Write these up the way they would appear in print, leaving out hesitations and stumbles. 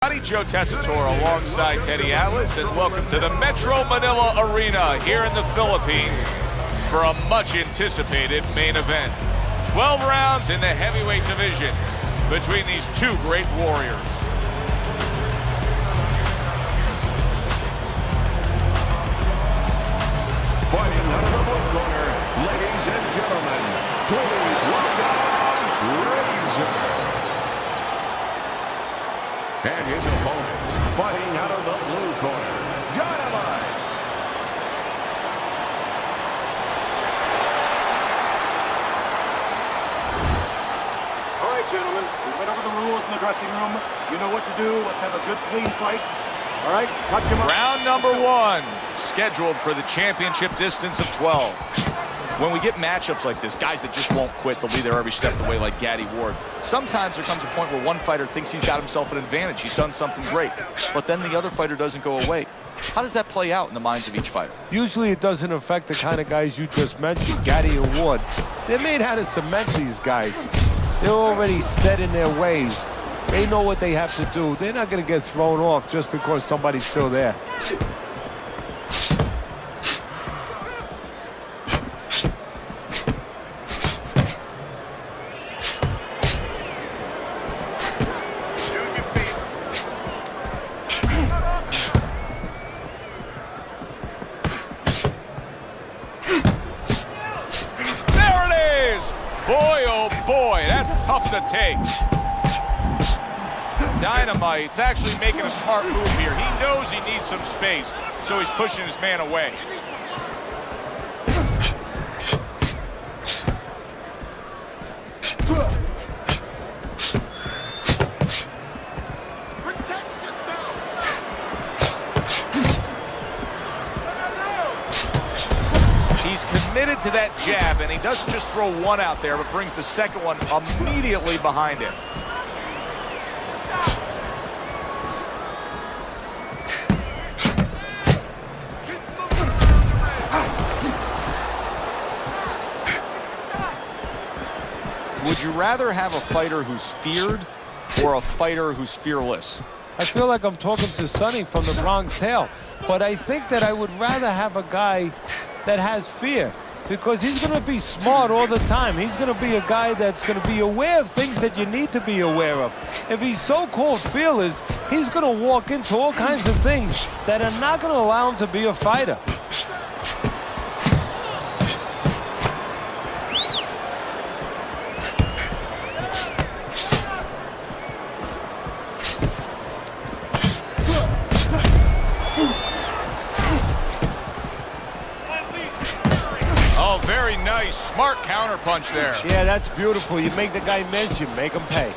Joe Tessitore alongside Teddy Atlas, and welcome to the Metro Manila Arena here in the Philippines for a much-anticipated main event. 12 rounds in the heavyweight division between these two great warriors. Fighting out of the blue corner, ladies and gentlemen, please welcome Razor. And his opponents, fighting out of the blue corner, Dynamite. All right, gentlemen, we went over the rules in the dressing room. You know what to do. Let's have a good, clean fight. All right, touch him up. Round number one, scheduled for the championship distance of 12. When we get matchups like this, guys that just won't quit, they'll be there every step of the way like Gaddy Ward. Sometimes there comes a point where one fighter thinks he's got himself an advantage. He's done something great, but then the other fighter doesn't go away. How does that play out in the minds of each fighter? Usually it doesn't affect the kind of guys you just mentioned, Gaddy and Ward. They're made how to cement these guys. They're already set in their ways. They know what they have to do. They're not going to get thrown off just because somebody's still there. Boy, oh boy, that's tough to take. Dynamite's actually making a smart move here. He knows he needs some space, so he's pushing his man away. He's committed to that jab, and he doesn't just throw one out there, but brings the second one immediately behind him. Would you rather have a fighter who's feared or a fighter who's fearless? I feel like I'm talking to Sonny from the Bronx Tale, but I think that I would rather have a guy that has fear, because he's going to be smart all the time. He's going to be a guy that's going to be aware of things that you need to be aware of. If he's so-called fearless, he's going to walk into all kinds of things that are not going to allow him to be a fighter. Oh, very nice. Smart counterpunch there. Yeah, that's beautiful. You make the guy miss, you make him pay.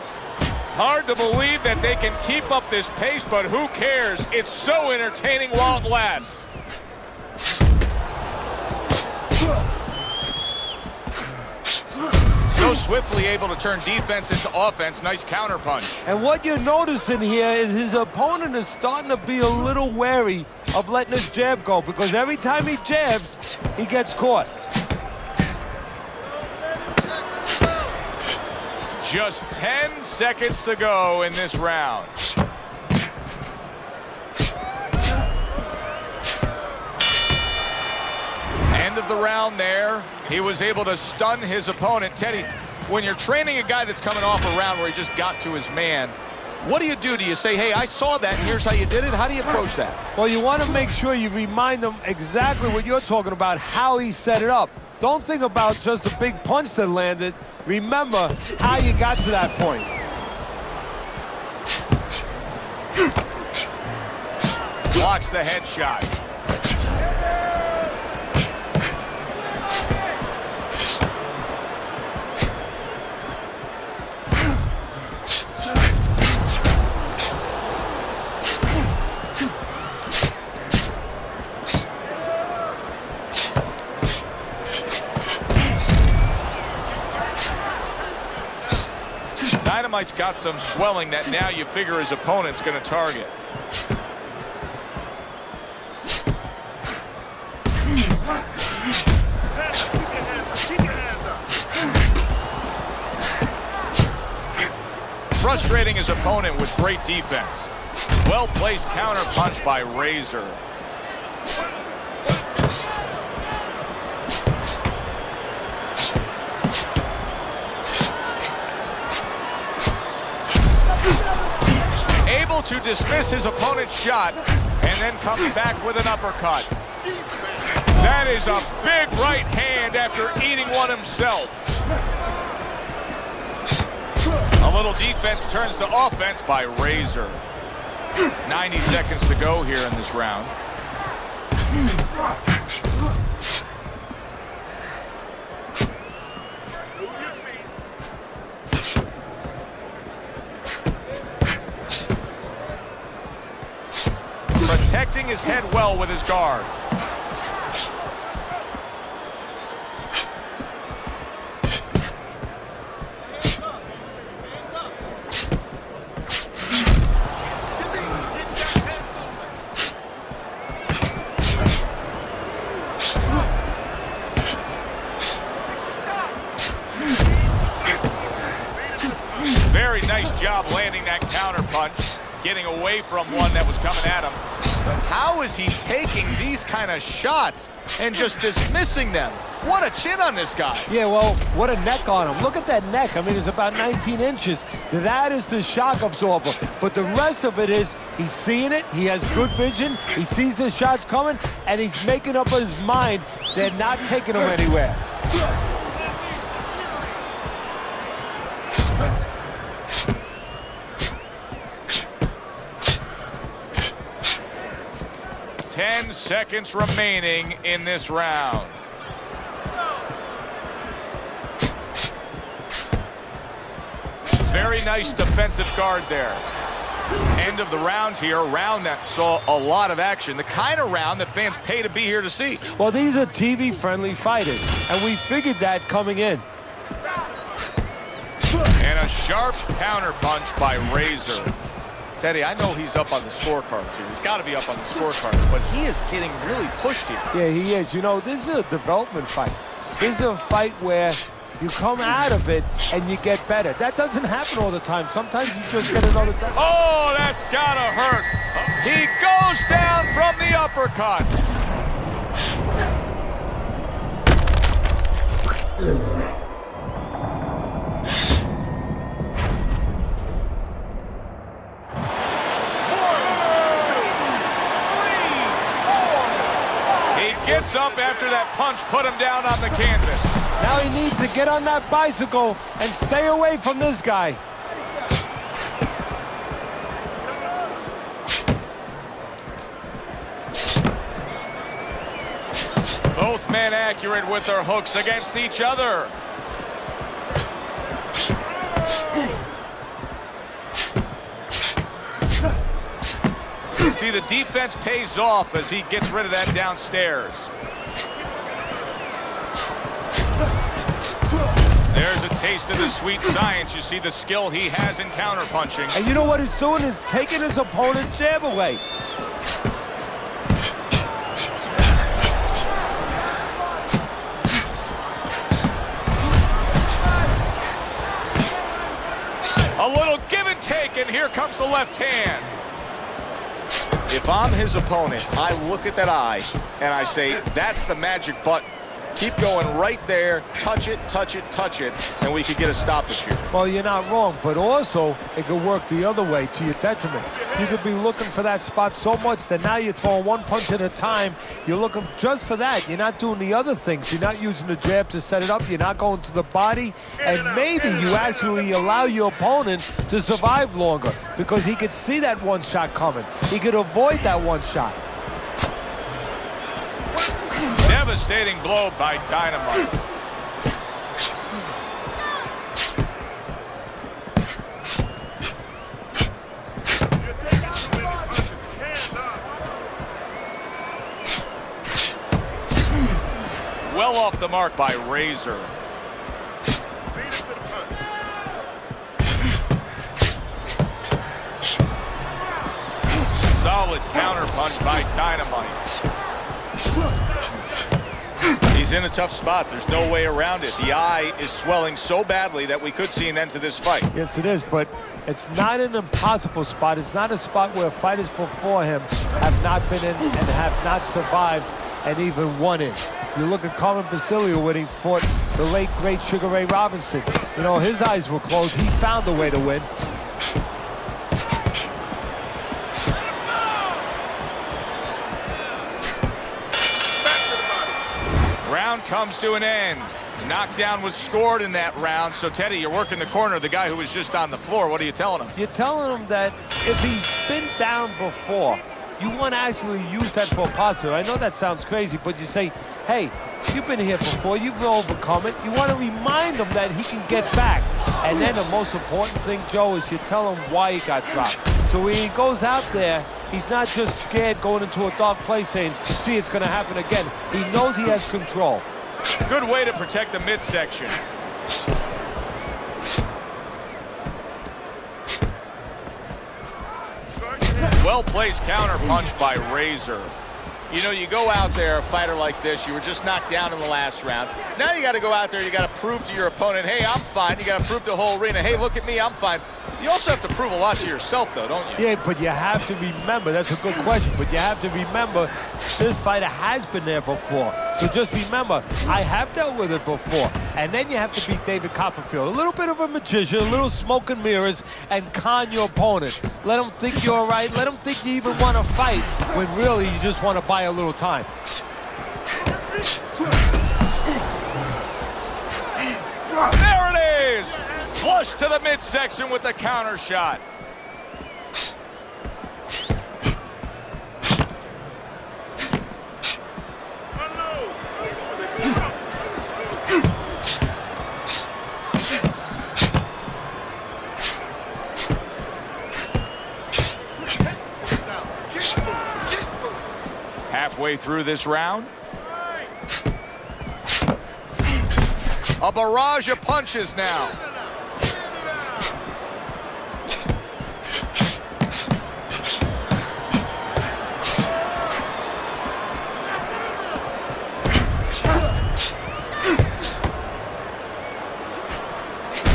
Hard to believe that they can keep up this pace, but who cares? It's so entertaining while it lasts. So swiftly able to turn defense into offense. Nice counterpunch. And what you're noticing here is his opponent is starting to be a little wary of letting his jab go, because every time he jabs, he gets caught. Just 10 seconds to go in this round. End of the round there. He was able to stun his opponent. Teddy, when you're training a guy that's coming off a round where he just got to his man, what do you do? Do you say, hey, I saw that, and here's how you did it? How do you approach that? Well, you want to make sure you remind him exactly what you're talking about, how he set it up. Don't think about just a big punch that landed. Remember how you got to that point. Blocks the headshot. Dynamite's got some swelling that now you figure his opponent's going to target. Frustrating his opponent with great defense. Well-placed counter punch by Razor. Able to dismiss his opponent's shot and then comes back with an uppercut. That is a big right hand after eating one himself. A little defense turns to offense by Razor. 90 seconds to go here in this round. Protecting his head well with his guard. Very nice job landing that counter punch, getting away from one that was coming at him. But how is he taking these kind of shots and just dismissing them? What a chin on this guy. Yeah, well, what a neck on him. Look at that neck. I mean, it's about 19 inches. That is the shock absorber. But the rest of it is he's seeing it. He has good vision. He sees the shots coming, and he's making up his mind they're not taking him anywhere. 10 seconds remaining in this round. Very nice defensive guard there. End of the round here, a round that saw a lot of action. The kind of round that fans pay to be here to see. Well, these are TV-friendly fighters, and we figured that coming in. And a sharp counter punch by Razor. Teddy, I know he's up on the scorecards here. He's got to be up on the scorecards, but he is getting really pushed here. Yeah, he is. You know, this is a development fight. This is a fight where you come out of it and you get better. That doesn't happen all the time. Sometimes you just get another... Oh, that's got to hurt. He goes down from the uppercut. Gets up after that punch put him down on the canvas. Now he needs to get on that bicycle and stay away from this guy. Both men accurate with their hooks against each other. See, the defense pays off as he gets rid of that downstairs. There's a taste of the sweet science. You see the skill he has in counterpunching. And you know what he's doing is taking his opponent's jab away. A little give and take, and here comes the left hand. If I'm his opponent, I look at that eye and I say, that's the magic button. Keep going right there, touch it, touch it, touch it, and we could get a stoppage here. Well, you're not wrong, but also it could work the other way to your detriment. You could be looking for that spot so much that now you're throwing one punch at a time. You're looking just for that. You're not doing the other things. You're not using the jab to set it up. You're not going to the body. And maybe you actually allow your opponent to survive longer because he could see that one shot coming. He could avoid that one shot. Devastating blow by Dynamite. Well off the mark by Razor. Solid counter punch by Dynamite. He's in a tough spot. There's no way around it. The eye is swelling so badly that we could see an end to this fight. Yes, it is, but it's not an impossible spot. It's not a spot where fighters before him have not been in and have not survived and even won it. You look at Carmen Basilio when he fought the late, great Sugar Ray Robinson. You know, his eyes were closed. He found a way to win. Round comes to an end. Knockdown was scored in that round. So, Teddy, you're working the corner of the guy who was just on the floor. What are you telling him? You're telling him that if he's been down before, you want to actually use that for positive. I know that sounds crazy, but you say, hey, you've been here before, you've overcome it. You want to remind him that he can get back. And then the most important thing, Joe, is you tell him why he got dropped. So when he goes out there, he's not just scared going into a dark place saying, see, it's going to happen again. He knows he has control. Good way to protect the midsection. Well-placed counter punch by Razor. You know, you go out there, a fighter like this, you were just knocked down in the last round. Now you got to go out there, you got to prove to your opponent, hey, I'm fine. You got to prove to the whole arena, hey, look at me, I'm fine. You also have to prove a lot to yourself, though, don't you? Yeah, but you have to remember, that's a good question, but you have to remember this fighter has been there before. So just remember, I have dealt with it before. And then you have to beat David Copperfield. A little bit of a magician, a little smoke and mirrors, and con your opponent. Let him think you're all right. Let him think you even want to fight when really you just want to buy a little time. There it is! Flush to the midsection with the counter shot. Halfway through this round. A barrage of punches now.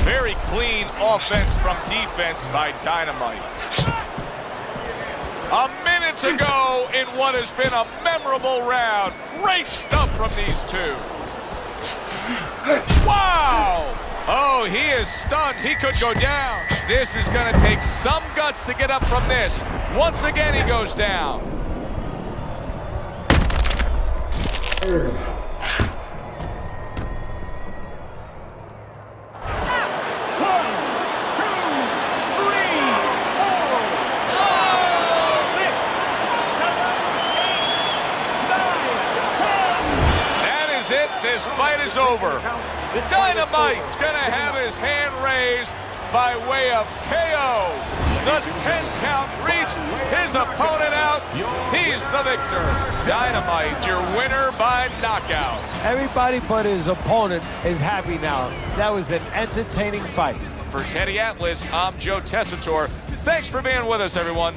Very clean offense from defense by Dynamite. A minute to go in what has been a memorable round. Great stuff from these two. Wow! Oh, he is stunned. He could go down. This is going to take some guts to get up from this. Once again, he goes down. This fight is over. Dynamite's gonna have his hand raised by way of KO. The 10 count reached, his opponent out. He's the victor. Dynamite, your winner by knockout. Everybody but his opponent is happy now. That was an entertaining fight. For Teddy Atlas, I'm Joe Tessitore. Thanks for being with us, everyone.